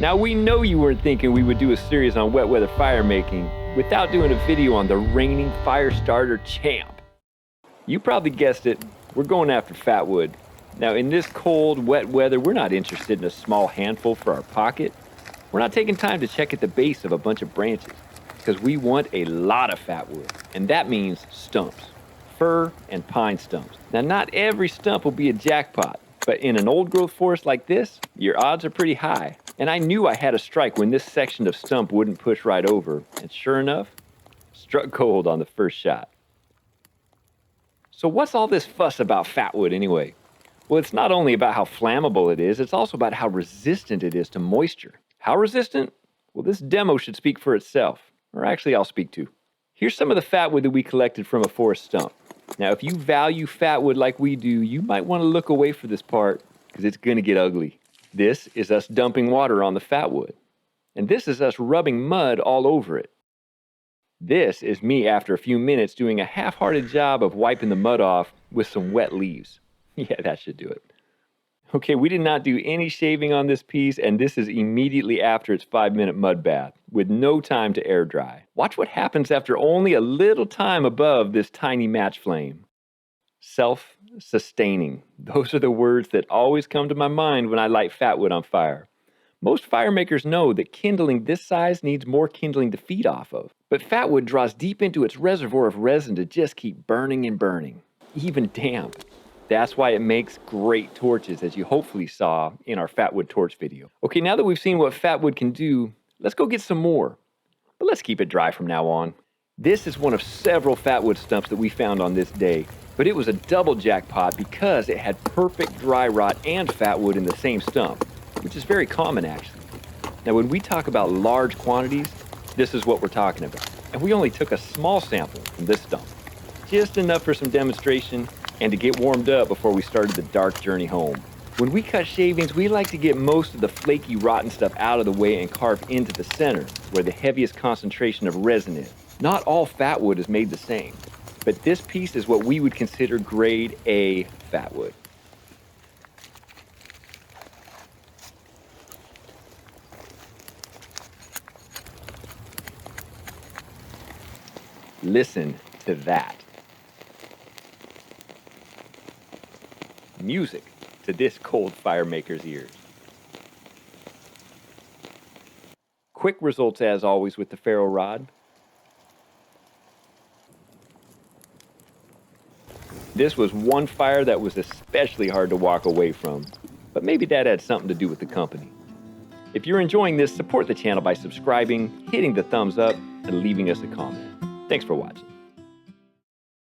Now we know you weren't thinking we would do a series on wet weather fire making without doing a video on the reigning fire starter champ. You probably guessed it, we're going after Fatwood. Now in this cold, wet weather, we're not interested in a small handful for our pocket. We're not taking time to check at the base of a bunch of branches because we want a lot of Fatwood, and that means stumps, fir and pine stumps. Now not every stump will be a jackpot, but in an old growth forest like this, your odds are pretty high. And I knew I had a strike when this section of stump wouldn't push right over, and sure enough, struck gold on the first shot. So what's all this fuss about Fatwood anyway? Well, it's not only about how flammable it is, it's also about how resistant it is to moisture. How resistant? Well, this demo should speak for itself, or actually I'll speak to. Here's some of the Fatwood that we collected from a forest stump. Now, if you value Fatwood like we do, you might want to look away for this part, because it's going to get ugly. This is us dumping water on the Fatwood, and this is us rubbing mud all over it. This is me after a few minutes doing a half-hearted job of wiping the mud off with some wet leaves. Yeah, that should do it. Okay, we did not do any shaving on this piece, and this is immediately after its 5-minute mud bath, with no time to air dry. Watch what happens after only a little time above this tiny match flame. Self-sustaining. Those are the words that always come to my mind when I light Fatwood on fire. Most fire makers know that kindling this size needs more kindling to feed off of. But Fatwood draws deep into its reservoir of resin to just keep burning and burning, even damp. That's why it makes great torches, as you hopefully saw in our Fatwood torch video. Okay, now that we've seen what Fatwood can do, let's go get some more. But let's keep it dry from now on. This is one of several Fatwood stumps that we found on this day, but it was a double jackpot because it had perfect dry rot and Fatwood in the same stump, which is very common actually. Now when we talk about large quantities, this is what we're talking about. And we only took a small sample from this stump, just enough for some demonstration and to get warmed up before we started the dark journey home. When we cut shavings, we like to get most of the flaky, rotten stuff out of the way and carve into the center, where the heaviest concentration of resin is. Not all Fatwood is made the same, but this piece is what we would consider grade A Fatwood. Listen to that. Music to this cold fire maker's ears. Quick results as always with the ferro rod. This was one fire that was especially hard to walk away from, but maybe that had something to do with the company. If you're enjoying this, support the channel by subscribing, hitting the thumbs up, and leaving us a comment. Thanks for watching.